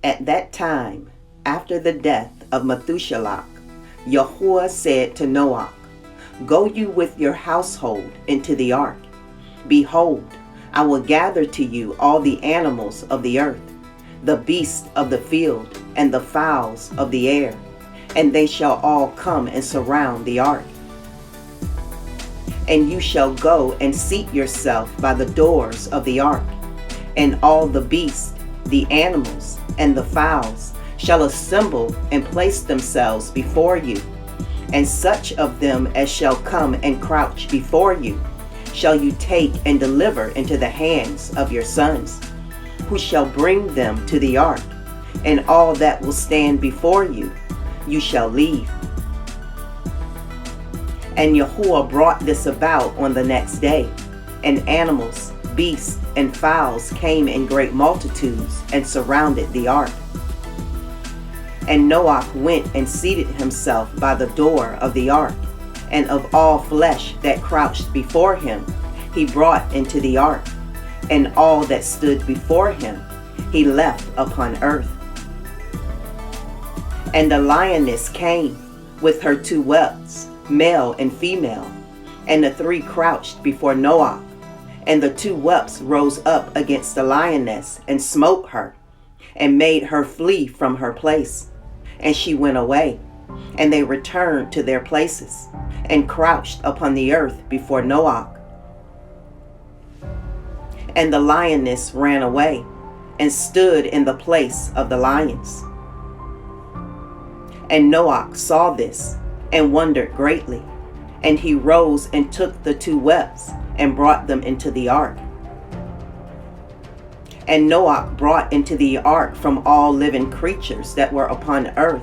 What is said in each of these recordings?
At that time, after the death of Methuselah, Yahuwah said to Noah, Go you with your household into the ark. Behold, I will gather to you all the animals of the earth, the beasts of the field, and the fowls of the air, and they shall all come and surround the ark. And you shall go and seat yourself by the doors of the ark, and all the beasts, the animals, and the fowls shall assemble and place themselves before you, and such of them as shall come and crouch before you shall you take and deliver into the hands of your sons, who shall bring them to the ark, and all that will stand before you, you shall leave. And Yahuwah brought this about on the next day, and animals, beasts, and fowls came in great multitudes and surrounded the ark. And Noah went and seated himself by the door of the ark, and of all flesh that crouched before him he brought into the ark, and all that stood before him he left upon earth. And the lioness came with her 2 whelps, male and female, and the 3 crouched before Noah. And the 2 whelps rose up against the lioness and smote her, and made her flee from her place. And she went away, and they returned to their places, and crouched upon the earth before Noah. And the lioness ran away, and stood in the place of the lions. And Noah saw this, and wondered greatly, and he rose and took the 2 whelps, and brought them into the ark. And Noah brought into the ark from all living creatures that were upon earth,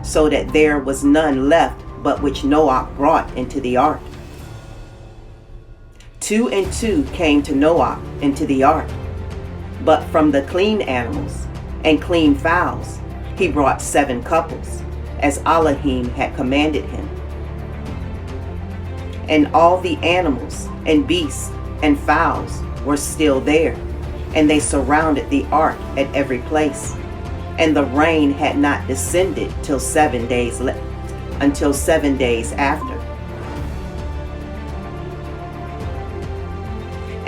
so that there was none left but which Noah brought into the ark. 2 and 2 came to Noah into the ark, but from the clean animals and clean fowls he brought 7 couples, as Elohim had commanded him. And all the animals and beasts and fowls were still there, and they surrounded the ark at every place. And the rain had not descended till 7 days until 7 days after.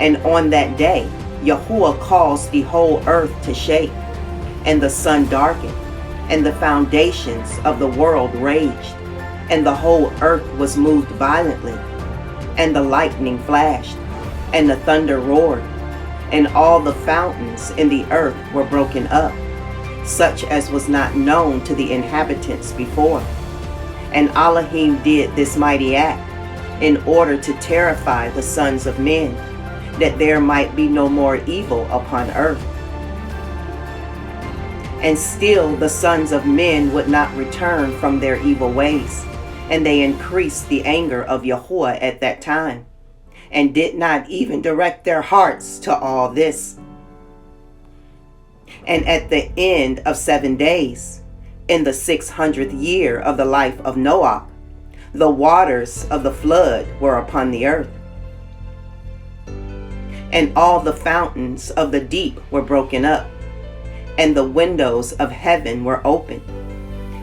And on that day Yahuwah caused the whole earth to shake, and the sun darkened, and the foundations of the world raged, and the whole earth was moved violently, and the lightning flashed, and the thunder roared, and all the fountains in the earth were broken up, such as was not known to the inhabitants before. And Elohim did this mighty act in order to terrify the sons of men, that there might be no more evil upon earth. And still the sons of men would not return from their evil ways, and they increased the anger of Yahuwah at that time, and did not even direct their hearts to all this. And at the end of 7 days, in the 600th year of the life of Noah, the waters of the flood were upon the earth. And all the fountains of the deep were broken up, and the windows of heaven were opened,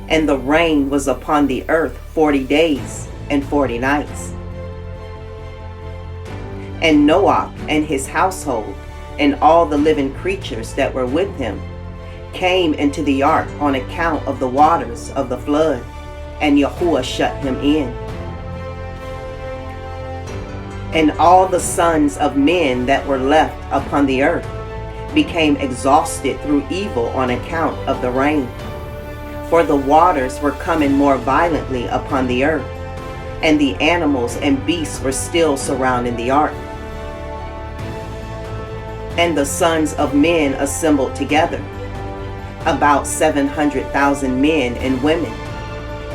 and the rain was upon the earth 40 days and 40 nights. And Noah and his household and all the living creatures that were with him came into the ark on account of the waters of the flood, and Yahuwah shut him in. And all the sons of men that were left upon the earth became exhausted through evil on account of the rain, for the waters were coming more violently upon the earth, and the animals and beasts were still surrounding the ark. And the sons of men assembled together, about 700,000 men and women,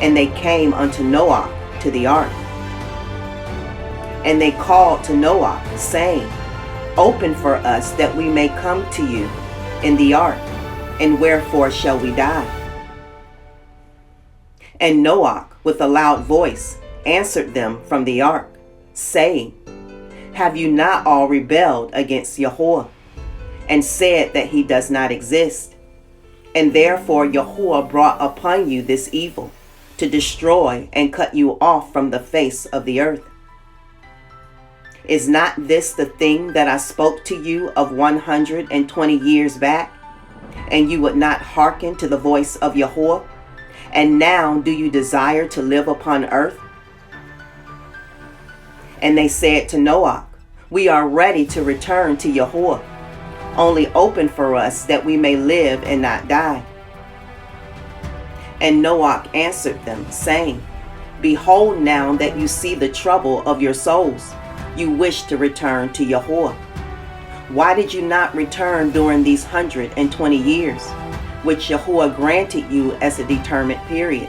and they came unto Noah to the ark. And they called to Noah, saying, Open for us that we may come to you in the ark, and wherefore shall we die? And Noah with a loud voice answered them from the ark, saying, Have you not all rebelled against Yahuwah, and said that he does not exist? And therefore Yahuwah brought upon you this evil, to destroy and cut you off from the face of the earth. Is not this the thing that I spoke to you of 120 years back? And you would not hearken to the voice of Yahuwah? And now do you desire to live upon earth? And they said to Noah, we are ready to return to Yahuwah. Only open for us that we may live and not die. And Noah answered them, saying, behold, now that you see the trouble of your souls, you wish to return to Yahuwah. Why did you not return during these 120 years, which Yahuwah granted you as a determined period?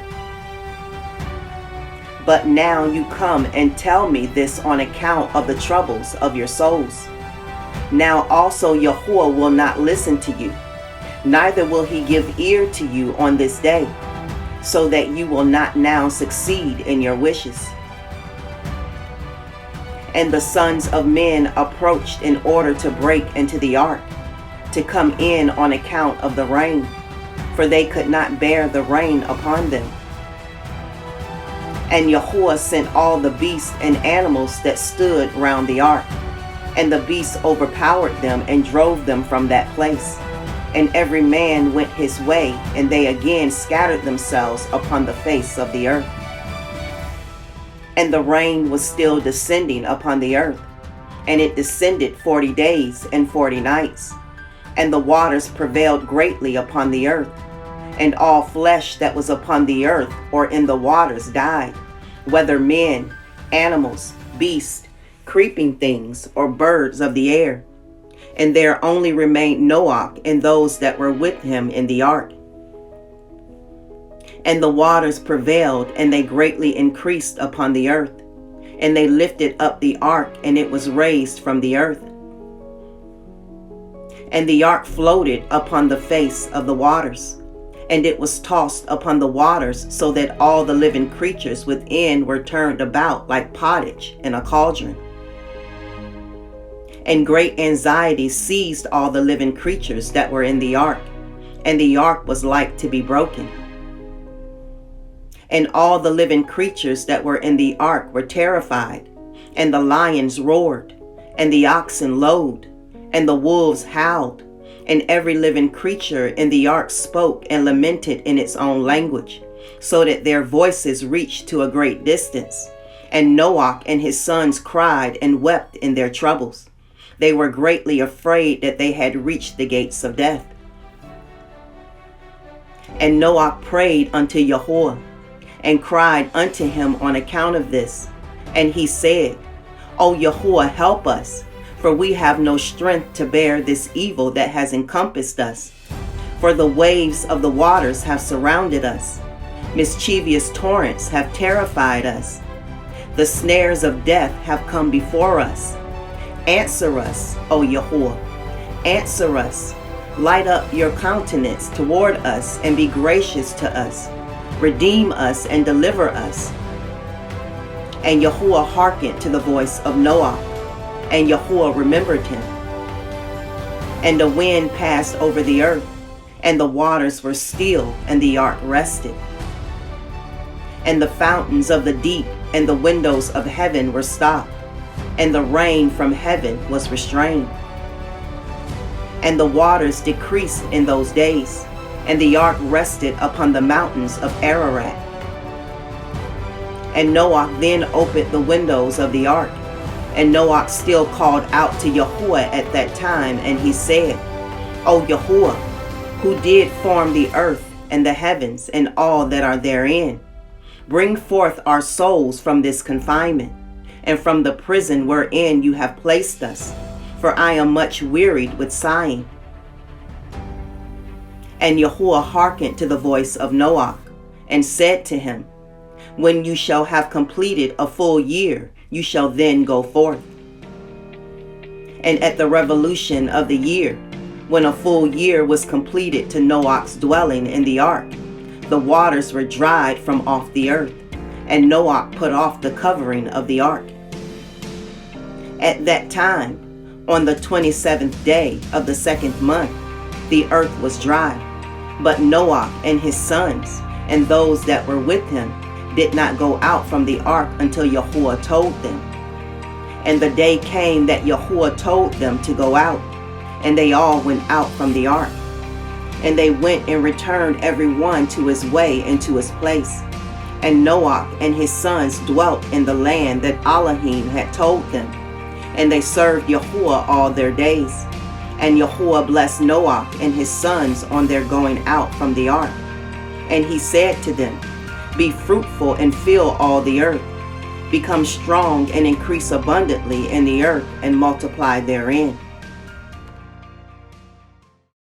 But now you come and tell me this on account of the troubles of your souls. Now also Yahuwah will not listen to you, neither will he give ear to you on this day, so that you will not now succeed in your wishes. And the sons of men approached in order to break into the ark, to come in on account of the rain, for they could not bear the rain upon them. And Yahuwah sent all the beasts and animals that stood round the ark, and the beasts overpowered them and drove them from that place. And every man went his way, and they again scattered themselves upon the face of the earth. And the rain was still descending upon the earth, and it descended 40 days and 40 nights. And the waters prevailed greatly upon the earth, and all flesh that was upon the earth or in the waters died, whether men, animals, beasts, creeping things, or birds of the air. And there only remained Noah and those that were with him in the ark. And the waters prevailed, and they greatly increased upon the earth. And they lifted up the ark, and it was raised from the earth. And the ark floated upon the face of the waters, and it was tossed upon the waters, so that all the living creatures within were turned about like pottage in a cauldron. And great anxiety seized all the living creatures that were in the ark, and the ark was like to be broken. And all the living creatures that were in the ark were terrified, and the lions roared, and the oxen lowed, and the wolves howled, and every living creature in the ark spoke and lamented in its own language, so that their voices reached to a great distance. And Noah and his sons cried and wept in their troubles. They were greatly afraid that they had reached the gates of death. And Noah prayed unto Yahuwah, and cried unto him on account of this. And he said, O Yahuwah, help us, for we have no strength to bear this evil that has encompassed us. For the waves of the waters have surrounded us. Mischievous torrents have terrified us. The snares of death have come before us. Answer us, O Yahuwah, answer us. Light up your countenance toward us and be gracious to us. Redeem us and deliver us. And Yahuwah hearkened to the voice of Noah, and Yahuwah remembered him. And the wind passed over the earth, and the waters were still, and the ark rested. And the fountains of the deep and the windows of heaven were stopped, and the rain from heaven was restrained. And the waters decreased in those days, and the ark rested upon the mountains of Ararat. And Noah then opened the windows of the ark, and Noah still called out to Yahuwah at that time, and he said, O Yahuwah, who did form the earth and the heavens and all that are therein, bring forth our souls from this confinement, and from the prison wherein you have placed us, for I am much wearied with sighing. And Yahuwah hearkened to the voice of Noah, and said to him, When you shall have completed a full year, you shall then go forth. And at the revolution of the year, when a full year was completed to Noah's dwelling in the ark, the waters were dried from off the earth, and Noah put off the covering of the ark. At that time, on the 27th day of the 2nd month, the earth was dry, But Noah and his sons and those that were with him did not go out from the ark until Yahuwah told them. And the day came that Yahuwah told them to go out, and they all went out from the ark. And they went and returned every one to his way and to his place. And Noah and his sons dwelt in the land that Elohim had told them, and they served Yahuwah all their days. And Yahuwah blessed Noah and his sons on their going out from the ark. And he said to them, Be fruitful and fill all the earth. Become strong and increase abundantly in the earth and multiply therein.